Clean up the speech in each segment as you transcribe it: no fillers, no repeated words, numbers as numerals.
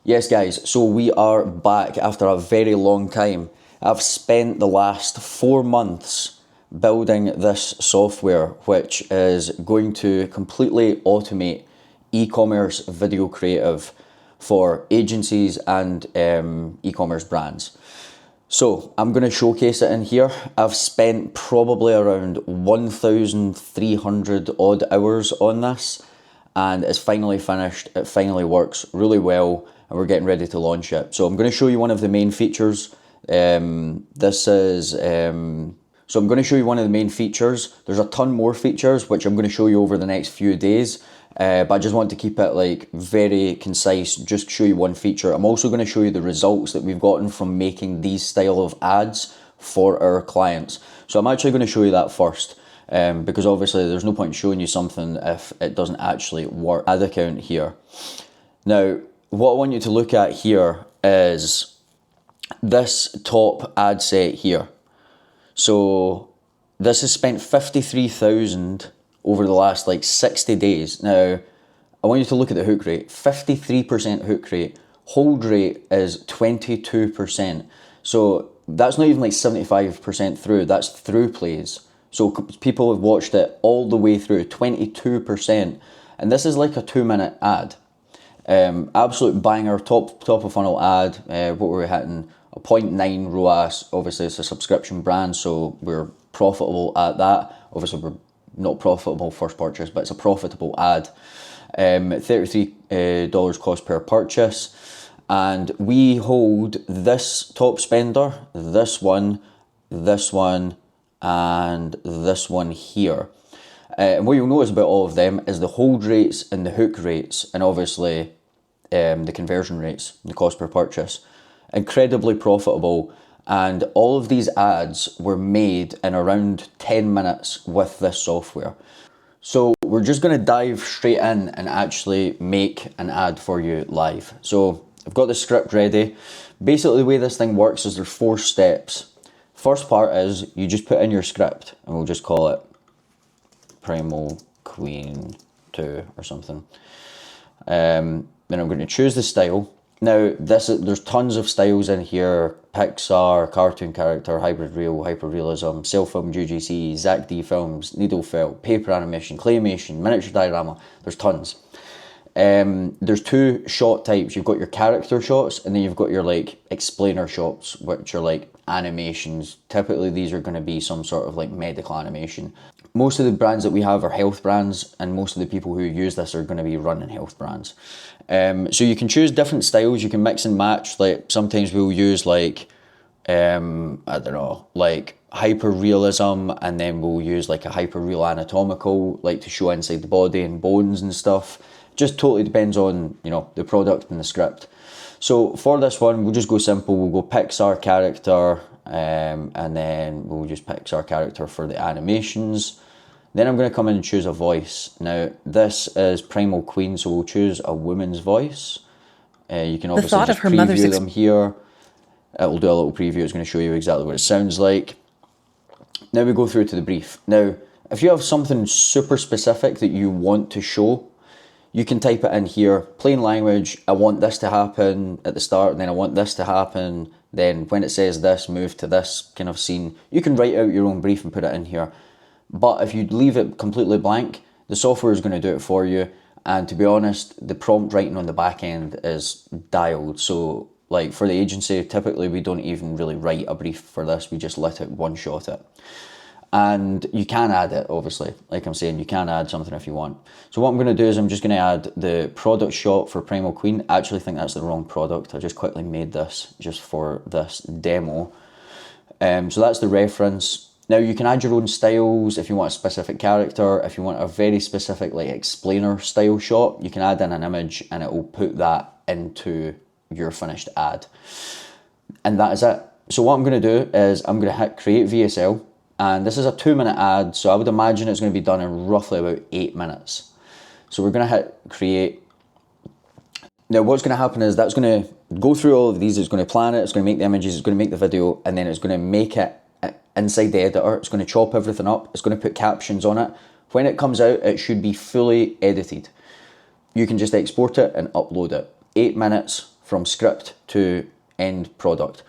Yes guys, so we are back after a very long time. I've spent the last 4 months building this software which is going to completely automate e-commerce video creative for agencies and e-commerce brands. So I'm going to showcase it in here. I've spent probably around 1,300 odd hours on this and it's finally finished. It finally works really well and we're getting ready to launch it. So I'm going to show you one of the main features. So I'm going to show you one of the main features. There's a ton more features which I'm going to show you over the next few days. But I just want to keep it like very concise, just show you one feature. I'm also going to show you the results that we've gotten from making these style of ads for our clients. So I'm actually going to show you that first, because obviously there's no point in showing you something if it doesn't actually work. Ad account here. Now, what I want you to look at here is this top ad set here. So this has spent 53,000 over the last like 60 days. Now, I want you to look at the hook rate. 53% hook rate. Hold rate is 22%. So that's not even like 75% through. That's through plays. So people have watched it all the way through, 22%. And this is like a 2-minute ad. Absolute banger, top of funnel ad. What were we hitting? A 0.9 ROAS. Obviously it's a subscription brand, so we're profitable at that. Obviously we're not profitable first purchase, but it's a profitable ad. $33 cost per purchase. And we hold this top spender, this one, and this one here. And what you'll notice about all of them is the hold rates and the hook rates, and obviously the conversion rates, the cost per purchase. Incredibly profitable, and all of these ads were made in around 10 minutes with this software. So we're just going to dive straight in and actually make an ad for you live. So I've got the script ready. Basically the way this thing works is there's 4 steps. First part is you just put in your script, and we'll just call it Primal Queen 2 or something. Then I'm going to choose the style. Now, there's tons of styles in here: Pixar, cartoon character, hybrid real, hyperrealism, self-filmed UGC, ZACD films, needle felt, paper animation, claymation, miniature diorama. There's tons. There's 2 shot types. You've got your character shots, and then you've got your like explainer shots, which are like animations. Typically, these are going to be some sort of like medical animation. Most of the brands that we have are health brands, and most of the people who use this are going to be running health brands. So you can choose different styles. You can mix and match. Like sometimes we'll use like, I don't know, like hyper realism, and then we'll use like a hyper real anatomical, like to show inside the body and bones and stuff. Just totally depends on, you know, the product and the script. So for this one, we'll just go simple. We'll go Pixar character, and then we'll just Pixar character for the animations. Then I'm going to come in and choose a voice. Now, this is Primal Queen, so we'll choose a woman's voice. You can obviously just preview them here. It will do a little preview. It's going to show you exactly what it sounds like. Now we go through to the brief. Now, if you have something super specific that you want to show, you can type it in here, plain language. I want this to happen at the start, and then I want this to happen. Then when it says this, move to this kind of scene. You can write out your own brief and put it in here. But if you leave it completely blank, the software is going to do it for you. And to be honest, the prompt writing on the back end is dialed. So like for the agency, typically we don't even really write a brief for this. We just let it one shot it. And you can add it, obviously. Like I'm saying, you can add something if you want. So what I'm going to do is I'm just going to add the product shot for Primal Queen. I actually think that's the wrong product. I just quickly made this just for this demo. So that's the reference. Now you can add your own styles if you want a specific character. If you want a very specific like explainer style shot, you can add in an image and it will put that into your finished ad. And that is it. So what I'm going to do is I'm going to hit create VSL, and this is a 2-minute ad, so I would imagine it's going to be done in roughly about 8 minutes. So we're going to hit create. Now what's going to happen is that's going to go through all of these. It's going to plan it, it's going to make the images, it's going to make the video, and then it's going to make it inside the editor. It's going to chop everything up. It's going to put captions on it. When it comes out, it should be fully edited. You can just export it and upload it. 8 minutes, from script to end product.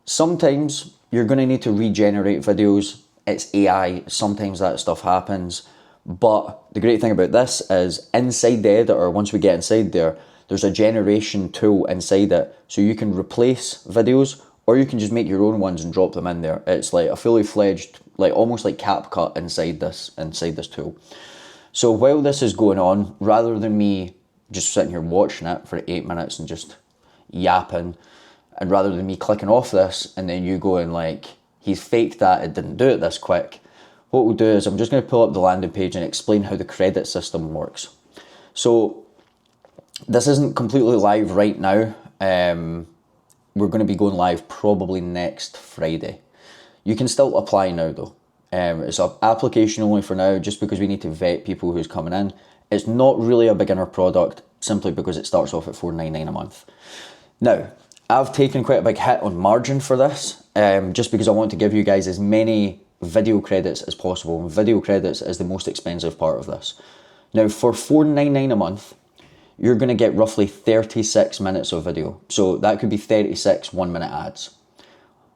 Sometimes you're going to need to regenerate videos. It's AI, sometimes that stuff happens. But the great thing about this is inside the editor, once we get inside there, there's a generation tool inside it. So you can replace videos, or you can just make your own ones and drop them in there. It's like a fully fledged, like almost like CapCut inside this tool. So while this is going on, rather than me just sitting here watching it for 8 minutes and just yapping, and rather than me clicking off this and then you going like, he's faked that, it didn't do it this quick, what we'll do is I'm just going to pull up the landing page and explain how the credit system works. So this isn't completely live right now. We're going to be going live probably next Friday. You can still apply now though. It's an application only for now, just because we need to vet people who's coming in. It's not really a beginner product, simply because it starts off at $4.99 a month. Now, I've taken quite a big hit on margin for this, just because I want to give you guys as many video credits as possible. And video credits is the most expensive part of this. Now, for $4.99 a month, you're going to get roughly 36 minutes of video. So that could be 36 1-minute ads.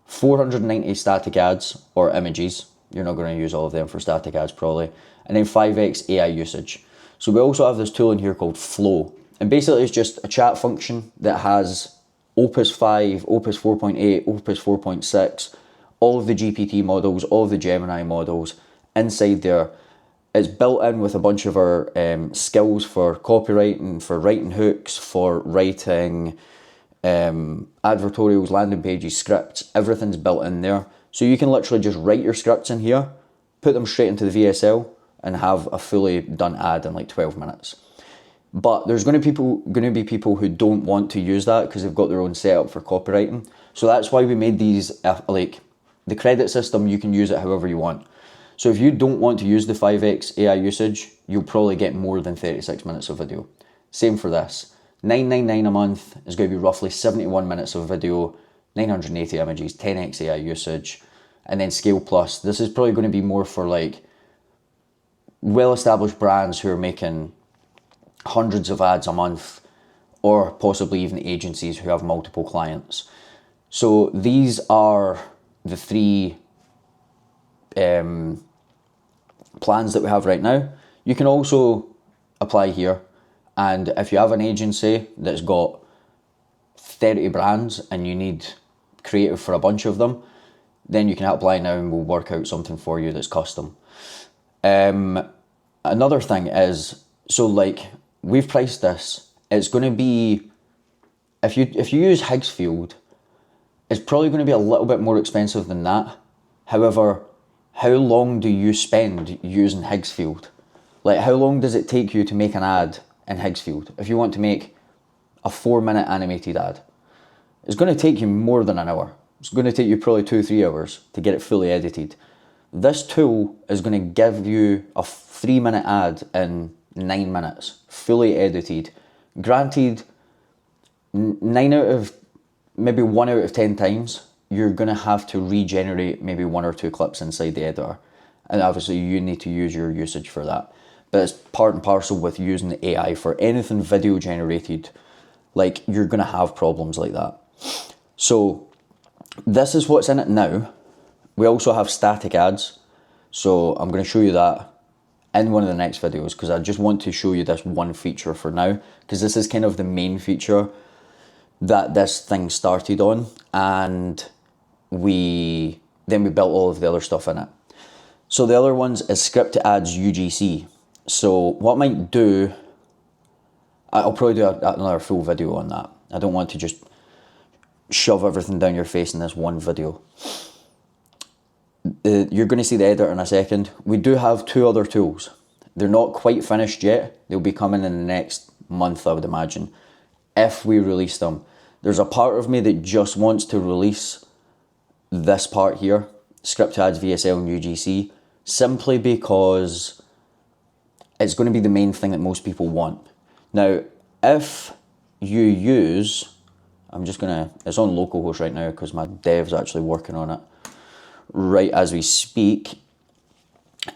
490 static ads or images. You're not going to use all of them for static ads probably. And then 5x AI usage. So we also have this tool in here called Flow. And basically it's just a chat function that has Opus 5, Opus 4.8, Opus 4.6, all of the GPT models, all of the Gemini models inside there. It's built in with a bunch of our skills for copywriting, for writing hooks, for writing advertorials, landing pages, scripts. Everything's built in there. So you can literally just write your scripts in here, put them straight into the VSL, and have a fully done ad in like 12 minutes. But there's going to be people who don't want to use that because they've got their own setup for copywriting. So that's why we made these, like the credit system, you can use it however you want. So if you don't want to use the 5x AI usage, you'll probably get more than 36 minutes of video. Same for this. $9.99 a month is going to be roughly 71 minutes of video, 980 images, 10x AI usage, and then Scale Plus. This is probably going to be more for like well-established brands who are making hundreds of ads a month, or possibly even agencies who have multiple clients. So these are the three plans that we have right now. You can also apply here, and if you have an agency that's got 30 brands and you need creative for a bunch of them, then you can apply now and we'll work out something for you that's custom. Another thing is, so like we've priced this, it's going to be, if you use Higgsfield, it's probably going to be a little bit more expensive than that. However, how long do you spend using Higgsfield? Like, how long does it take you to make an ad in Higgsfield? If you want to make a 4-minute animated ad, it's going to take you more than an hour. It's going to take you probably 2-3 hours to get it fully edited. This tool is going to give you a 3-minute ad in 9 minutes, fully edited. Granted, 1 out of 10 times, you're going to have to regenerate maybe 1 or 2 clips inside the editor. And obviously you need to use your usage for that. But it's part and parcel with using the AI for anything video generated. Like, you're going to have problems like that. So this is what's in it now. We also have static ads. So I'm going to show you that in one of the next videos, because I just want to show you this one feature for now, because this is kind of the main feature that this thing started on, and we built all of the other stuff in it. So the other ones is script to ads UGC. So what I might do, I'll probably do another full video on that. I don't want to just shove everything down your face in this one video. You're going to see the editor in a second. We do have 2 other tools. They're not quite finished yet. They'll be coming in the next month, I would imagine, if we release them. There's a part of me that just wants to release this part here, script to ads, VSL and UGC, simply because it's going to be the main thing that most people want. Now, if you use, it's on localhost right now because my dev's actually working on it right as we speak.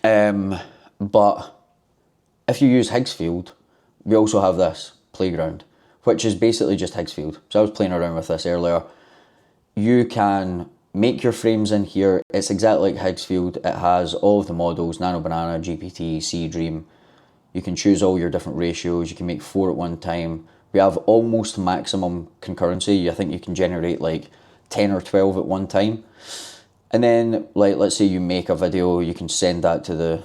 But if you use Higgsfield, we also have this, Playground, which is basically just Higgs field. So I was playing around with this earlier. You can make your frames in here. It's exactly like Higgs field. It has all of the models, Nano Banana, GPT, Sea Dream. You can choose all your different ratios. You can make 4 at one time. We have almost maximum concurrency. I think you can generate like 10 or 12 at one time. And then, like, let's say you make a video, you can send that to the,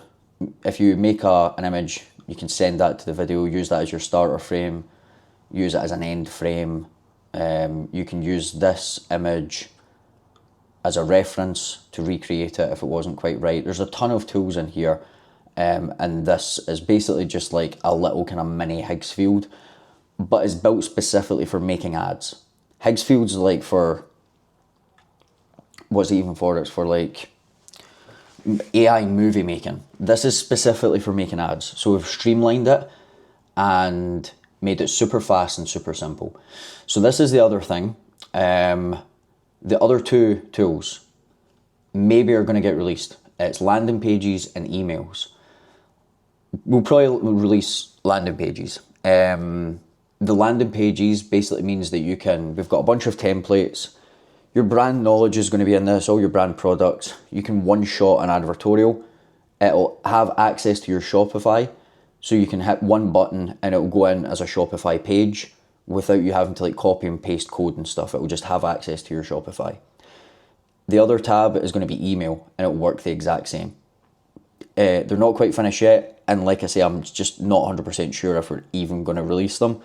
if you make an image, you can send that to the video, use that as your starter frame, use it as an end frame. You can use this image as a reference to recreate it if it wasn't quite right. There's a ton of tools in here, and this is basically just like a little kind of mini Higgs field, but it's built specifically for making ads. Higgs field's like for, what's it even for? It's for like AI movie making. This is specifically for making ads. So we've streamlined it and made it super fast and super simple. So this is the other thing. The other two tools maybe are going to get released. It's landing pages and emails. We'll probably release landing pages. The landing pages basically means that we've got a bunch of templates. Your brand knowledge is going to be in this, all your brand products. You can one-shot an advertorial. It'll have access to your Shopify, so you can hit one button and it'll go in as a Shopify page without you having to like copy and paste code and stuff. It will just have access to your Shopify. The other tab is going to be email, and it'll work the exact same. They're not quite finished yet, and like I say, I'm just not 100% sure if we're even going to release them,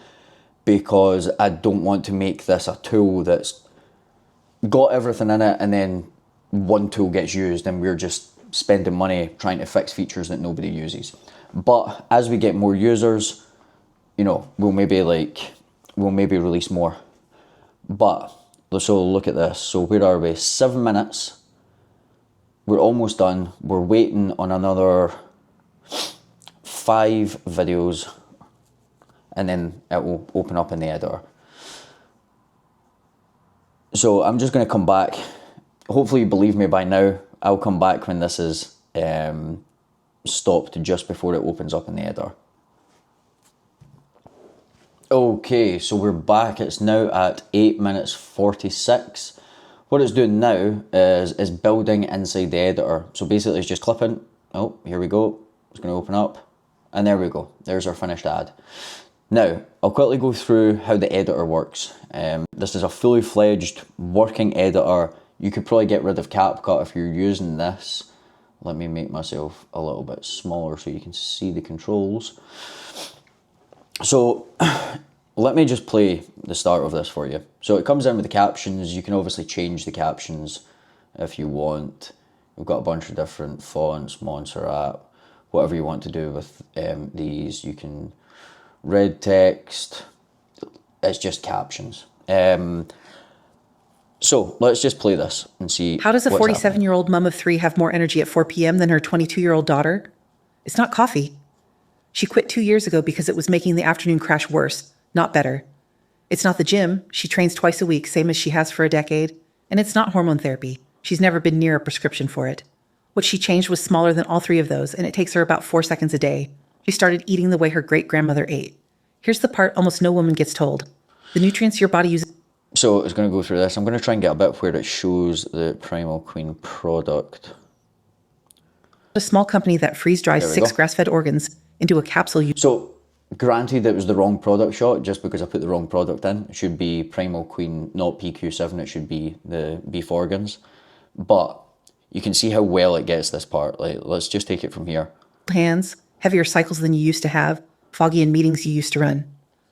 because I don't want to make this a tool that's got everything in it and then one tool gets used and we're just spending money trying to fix features that nobody uses. But as we get more users, you know, we'll maybe release more. But so look at this. So where are we? 7 minutes. We're almost done. We're waiting on another 5 videos, and then it will open up in the editor. So I'm just going to come back. Hopefully you believe me by now. I'll come back when this is stopped just before it opens up in the editor. Okay, so we're back. It's now at 8 minutes 46. What it's doing now is building inside the editor. So basically it's just clipping. Oh, here we go. It's going to open up. And there we go. There's our finished ad. Now, I'll quickly go through how the editor works. This is a fully fledged working editor. You could probably get rid of CapCut if you're using this. Let me make myself a little bit smaller so you can see the controls. So let me just play the start of this for you. So it comes in with the captions. You can obviously change the captions if you want. We've got a bunch of different fonts, Montserrat, whatever you want to do with these. You can red text. It's just captions. So let's just play this and see. How does a 47-year-old mom of 3 have more energy at 4 p.m. than her 22-year-old daughter? It's not coffee. She quit 2 years ago because it was making the afternoon crash worse, not better. It's not the gym. She trains twice a week, same as she has for a decade. And it's not hormone therapy. She's never been near a prescription for it. What she changed was smaller than all 3 of those, and it takes her about 4 seconds a day. She started eating the way her great-grandmother ate. Here's the part almost no woman gets told. The nutrients your body uses... So it's going to go through this. I'm going to try and get a bit where it shows the Primal Queen product. A small company that freeze-dries 6 grass-fed organs into a capsule. So granted it was the wrong product shot just because I put the wrong product in. It should be Primal Queen, not PQ7. It should be the beef organs. But you can see how well it gets this part. Like, let's just take it from here. Hands, heavier cycles than you used to have, foggy in meetings you used to run.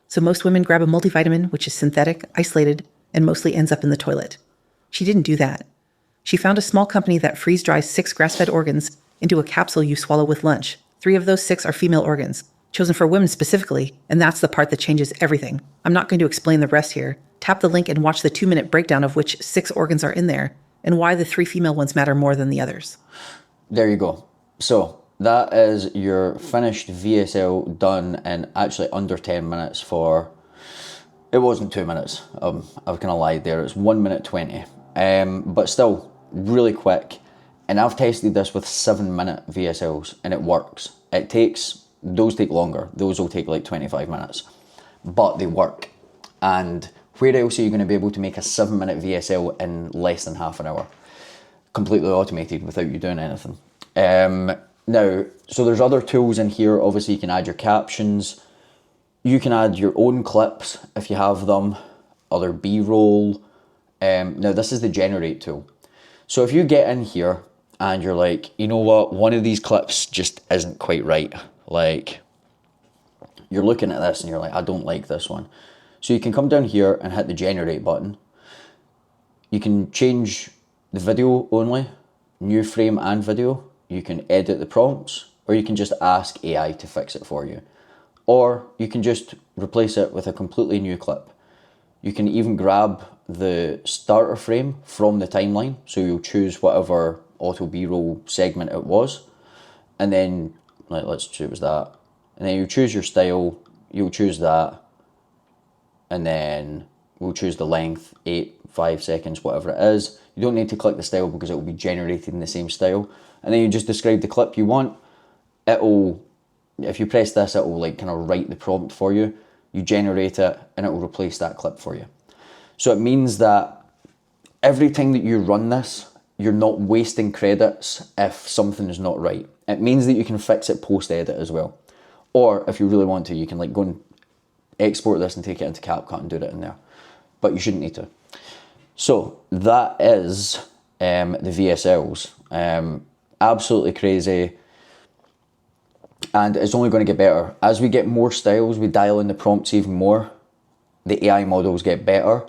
So most women grab a multivitamin, which is synthetic, isolated, and mostly ends up in the toilet. She didn't do that. She found a small company that freeze-dries 6 grass-fed organs into a capsule you swallow with lunch. 3 of those 6 are female organs, chosen for women specifically, and that's the part that changes everything. I'm not going to explain the rest here. Tap the link and watch the 2-minute breakdown of which 6 organs are in there, and why the 3 female ones matter more than the others. There you go. So that is your finished VSL done in actually under 10 minutes for... It wasn't 2 minutes. I've kind of lied there. It's 1 minute 20. But still, really quick. And I've tested this with 7-minute VSLs, and it works. Those take longer. Those will take like 25 minutes. But they work. And where else are you going to be able to make a 7-minute VSL in less than half an hour? Completely automated without you doing anything. Now, so there's other tools in here. Obviously, you can add your captions. You can add your own clips if you have them, other B-roll. Now, this is the generate tool. So if you get in here and you're like, you know what, one of these clips just isn't quite right. Like, you're looking at this and you're like, I don't like this one. So you can come down here and hit the generate button. You can change the video only, new frame and video. You can edit the prompts, or you can just ask AI to fix it for you. Or you can just replace it with a completely new clip. You can even grab the starter frame from the timeline. So you'll choose whatever auto B-roll segment it was. And then, like, let's choose that. And then you choose your style, you'll choose that. And then we'll choose the length, 5 seconds, whatever it is. You don't need to click the style because it will be generated in the same style. And then you just describe the clip you want. It'll, if you press this, it will like kind of write the prompt for you. You generate it and it will replace that clip for you. So it means that every time that you run this, you're not wasting credits if something is not right. It means that you can fix it post-edit as well. Or if you really want to, you can like go and export this and take it into CapCut and do it in there. But you shouldn't need to. So that is the VSLs. Absolutely crazy. And it's only going to get better. As we get more styles, we dial in the prompts even more. The AI models get better.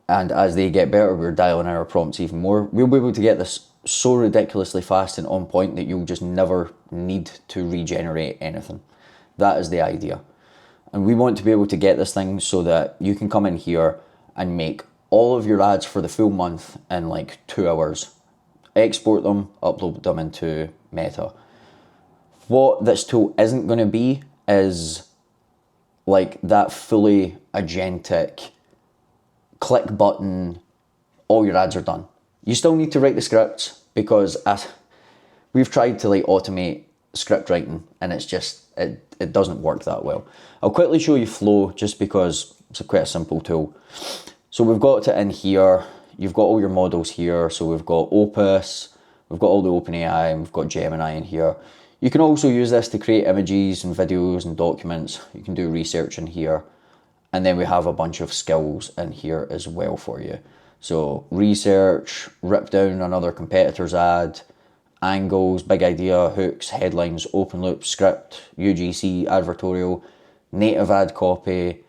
And as they get better, we're dialing in our prompts even more. We'll be able to get this so ridiculously fast and on point that you'll just never need to regenerate anything. That is the idea. And we want to be able to get this thing so that you can come in here and make all of your ads for the full month in like 2 hours. Export them, upload them into Meta. What this tool isn't going to be is like that fully agentic click button, all your ads are done. You still need to write the scripts because we've tried to like automate script writing and it's just, it doesn't work that well. I'll quickly show you Flow just because it's quite a simple tool. So we've got it in here. You've got all your models here. So we've got Opus, we've got all the OpenAI, and we've got Gemini in here. You can also use this to create images and videos and documents. You can do research in here. And then we have a bunch of skills in here as well for you. So research, rip down another competitor's ad, angles, big idea, hooks, headlines, open loop, script, UGC, advertorial, native ad copy.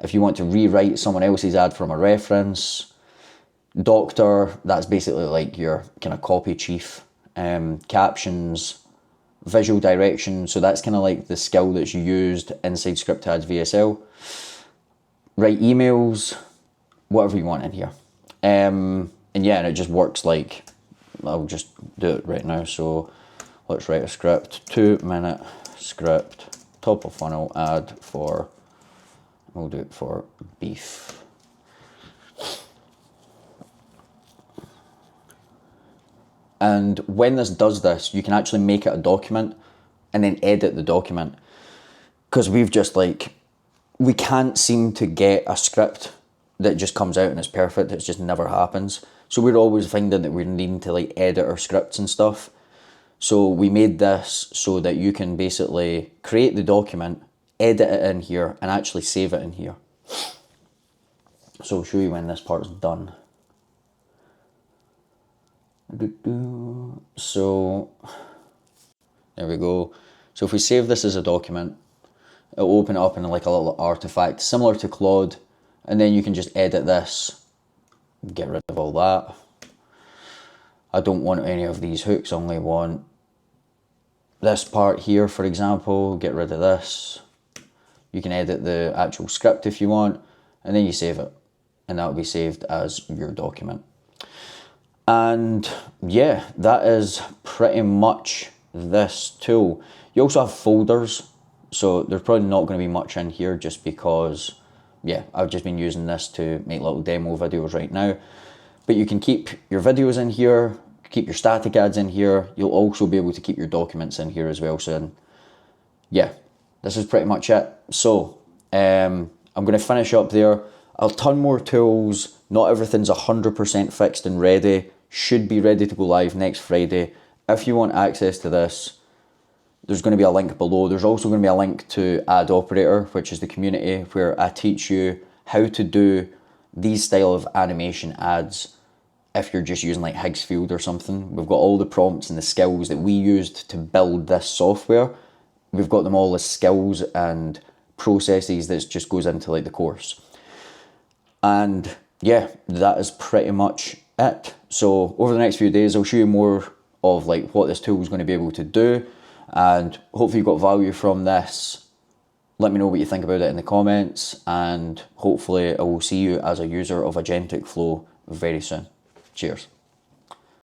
If you want to rewrite someone else's ad from a reference, doctor, that's basically like your kind of copy chief, captions, visual direction. So that's kind of like the skill that's used inside Script Ads VSL. Write emails, whatever you want in here. And yeah, and it just works like, I'll just do it right now. So let's write a script, 2-minute script, top of funnel ad for, we'll do it for beef. And when this does this, you can actually make it a document and then edit the document. Because we've just like, we can't seem to get a script that just comes out and it's perfect. It just never happens. So we're always finding that we're needing to like edit our scripts and stuff. So we made this so that you can basically create the document, edit it in here, and actually save it in here. So I'll show you when this part's done. So there we go. So if we save this as a document, it'll open it up in like a little artifact similar to Claude, and then you can just edit this, get rid of all that. I don't want any of these hooks, I only want this part here, for example. Get rid of this. You can edit the actual script if you want, and then you save it, and that'll be saved as your document. And yeah, that is pretty much this tool. You also have folders, so there's probably not going to be much in here just because, yeah, I've just been using this to make little demo videos right now. But you can keep your videos in here, keep your static ads in here. You'll also be able to keep your documents in here as well. So yeah, this is pretty much it. So I'm going to finish up there. A ton more tools. Not everything's 100% fixed and ready. Should be ready to go live next Friday. If you want access to this, there's going to be a link below. There's also going to be a link to Ad Operator, which is the community where I teach you how to do these style of animation ads if you're just using like Higgsfield or something. We've got all the prompts and the skills that we used to build this software. We've got them all as skills and processes that just goes into like the course. And yeah, that is pretty much it. So over the next few days, I'll show you more of like what this tool is going to be able to do. And hopefully you got value from this. Let me know what you think about it in the comments, and hopefully I will see you as a user of Agentic Flow very soon. Cheers.